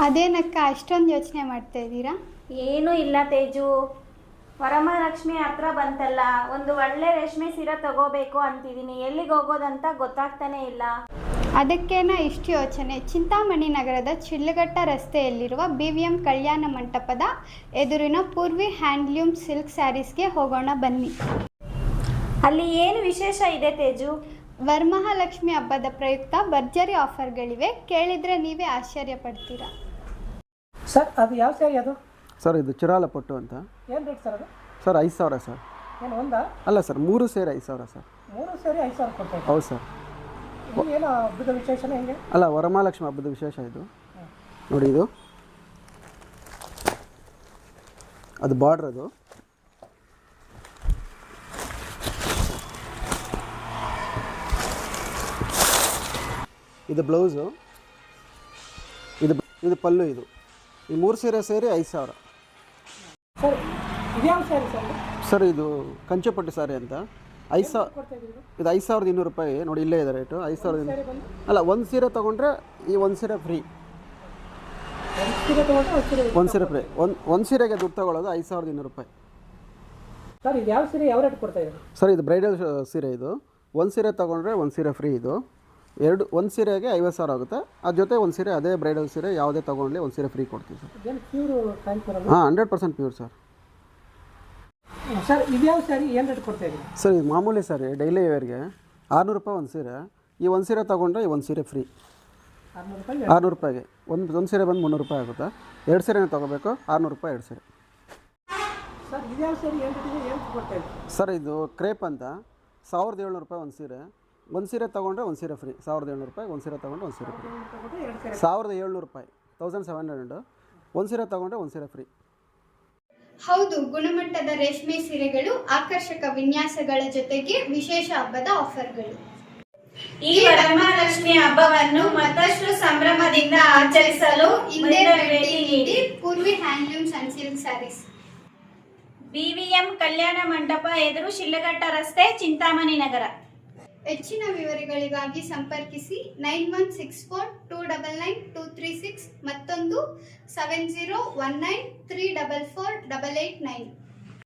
ಅದೇನಕ್ಕ ಅಷ್ಟೊಂದು ಯೋಚನೆ ಮಾಡ್ತಾ ಇದ್ದೀರಾ? ಏನೂ ಇಲ್ಲ ತೇಜು, ವರಮಹಾಲಕ್ಷ್ಮಿ ಹತ್ರ ಬಂತಲ್ಲ, ಒಂದು ಒಳ್ಳೆ ರೇಷ್ಮೆ ಸೀರೆ ತಗೋಬೇಕು ಅಂತಿದ್ದೀನಿ. ಎಲ್ಲಿಗೆ ಹೋಗೋದಂತ ಗೊತ್ತಾಗ್ತಾನೆ ಇಲ್ಲ. ಅದಕ್ಕೇನ ಇಷ್ಟು ಯೋಚನೆ? ಚಿಂತಾಮಣಿ ನಗರದ ಚಿಲ್ಲಘಟ್ಟ ರಸ್ತೆಯಲ್ಲಿರುವ BVM ಕಲ್ಯಾಣ ಮಂಟಪದ ಎದುರಿನ ಪೂರ್ವಿ ಹ್ಯಾಂಡ್ಲೂಮ್ ಸಿಲ್ಕ್ ಸ್ಯಾರೀಸ್ಗೆ ಹೋಗೋಣ ಬನ್ನಿ. ಅಲ್ಲಿ ಏನು ವಿಶೇಷ ಇದೆ ತೇಜು? ವರಮಹಾಲಕ್ಷ್ಮಿ ಹಬ್ಬದ ಪ್ರಯುಕ್ತ ಭರ್ಜರಿ ಆಫರ್ಗಳಿವೆ, ಕೇಳಿದರೆ ನೀವೇ ಆಶ್ಚರ್ಯ ಪಡ್ತೀರಾ. ಸರ್ ಅದು ಯಾವ ಸ್ಯಾರಿ ಅದು? ಸರ್ ಇದು ಚಿರಾಲ ಪಟ್ಟು ಅಂತ. ಏನು ರೇಟ್ ಸರ್ ಅದು? Sir 5,000 sir. ಏನು ಒಂದಾ? ಅಲ್ಲ ಸರ್, 3 ಸೇರಿ 5,000 ಸರ್. 3 ಸೇರಿ 5,000 ಕೊಡ್ತಾ ಇದ್ದೀವಿ. ಹೌದು ಸರ್. ಏನು ಹಬ್ಬದ ವಿಶೇಷನೇ ಹೆಂಗೆ? ಅಲ್ಲ, ವರಮಹಾಲಕ್ಷ್ಮಿ ಹಬ್ಬದ ವಿಶೇಷ ಇದು. ನೋಡಿ, ಅದು ಬಾರ್ಡ್ರ್, ಅದು ಇದು ಬ್ಲೌಸು, ಇದು ಪಲ್ಲು. ಈ 3 ಸೀರೆ ಸೇರಿ 5,000 ಸರ್. ಇದ್ಯಾವ ಸ್ಯಾರಿ ಸರ್? ಸರ್ ಇದು ಕಂಚುಪಟ್ಟು ಸಾರಿ ಅಂತ. 5,000. ಇದು 5,200 ರೂಪಾಯಿ. ನೋಡಿ, ಇಲ್ಲೇ ಇದೆ ರೇಟು. 5,200. ಅಲ್ಲ, ಒಂದು ಸೀರೆ ತೊಗೊಂಡ್ರೆ ಈ ಒಂದು ಸೀರೆ ಫ್ರೀ. ಒಂದು ಸೀರೆ ಫ್ರೀ. ಒಂದು ಸೀರೆಗೆ ದುಡ್ಡು ತೊಗೊಳ್ಳೋದು 5,200 ರೂಪಾಯಿ. ಸರ್ ಇದು ಯಾವ ಸೀರೆ ಯಾವ ರೇಟ್ ಕೊಡ್ತಾ ಇದ್ದೀರಿ? ಸರ್ ಇದು ಬ್ರೈಡಲ್ ಸೀರೆ. ಇದು ಒಂದು ಸೀರೆ ತೊಗೊಂಡ್ರೆ ಒಂದು ಸೀರೆ ಫ್ರೀ. ಇದು ಒಂದು ಸೀರೆಗೆ 50,000 ಆಗುತ್ತೆ. ಅದ್ರ ಜೊತೆ ಒಂದು ಸೀರೆ, ಅದೇ ಬ್ರೈಡಲ್ ಸೀರೆ ಯಾವುದೇ ತೊಗೊಂಡ್ಲಿ ಒಂದು ಸೀರೆ ಫ್ರೀ ಕೊಡ್ತೀವಿ ಸರ್. ಹಾಂ, 100% ಪ್ಯೂರ್ ಸರ್. ಸರ್ ಇದ್ಯಾವ ಸ್ಯಾರಿ ಏನು ರೇಟ್ ಕೊಡ್ತಾ ಇದ್ದೀರಿ? ಸರ್ ಇದು ಮಾಮೂಲಿ ಸ್ಯಾರಿ, ಡೈಲಿ ವೇರ್ಗೆ 600 ರೂಪಾಯಿ ಒಂದು ಸೀರೆ. ಈ ಒಂದು ಸೀರೆ ತೊಗೊಂಡ್ರೆ ಈ ಒಂದು ಸೀರೆ ಫ್ರೀ. 600 ರೂಪಾಯಿಗೆ ಒಂದು ಸೀರೆ ಬಂದು 300 ರೂಪಾಯಿ ಆಗುತ್ತೆ. 2 ಸೀರೆನೇ ತೊಗೋಬೇಕು. 600 ರೂಪಾಯಿ 2 ಸೀರೆ. ಸರ್ ಇದ್ಯಾವ ಸ್ಯಾರಿ ಏನು ಕೊಡ್ತಾ ಇದ್ದೀರಿ? ಸರ್ ಇದು ಕ್ರೇಪ್ ಅಂತ. 1,700 ರೂಪಾಯಿ ಒಂದು ಸೀರೆ. ಒಂದು ಸೀರೆ ತೊಗೊಂಡ್ರೆ ಒಂದು ಸೀರೆ ಫ್ರೀ. 1,700 ರೂಪಾಯಿ. ಒಂದು ಸೀರೆ ತೊಗೊಂಡ್ರೆ ಒಂದು ಸೀರೆ ಫ್ರೀ. 1,700 ರೂಪಾಯಿ. 1,700. ಒಂದು ಸೀರೆ ತೊಗೊಂಡ್ರೆ ಒಂದು ಸೀರೆ ಫ್ರೀ. ಹೌದು, ಗುಣಮಟ್ಟದ ರೇಷ್ಮೆ ಸೀರೆಗಳು, ಆಕರ್ಷಕ ವಿನ್ಯಾಸಗಳ ಜೊತೆಗೆ ವಿಶೇಷ ಹಬ್ಬದ ಆಫರ್ಗಳು. ಈ ವರಮಹಾಲಕ್ಷ್ಮಿ ಹಬ್ಬವನ್ನು ಮತ್ತಷ್ಟು ಸಂಭ್ರಮದಿಂದ ಆಚರಿಸಲು ಹಿಂದೆ ಭೇಟಿ ನೀಡಿ Poorvi handlooms and silk sarees, BVM ಕಲ್ಯಾಣ ಮಂಟಪ ಎದುರು, ಶಿಲ್ಲಘಟ್ಟ ರಸ್ತೆ, ಚಿಂತಾಮಣಿ ನಗರ. ಹೆಚ್ಚಿನ ವಿವರಗಳಿಗಾಗಿ ಸಂಪರ್ಕಿಸಿ 9164299236, ಮತ್ತೊಂದು 7019344889.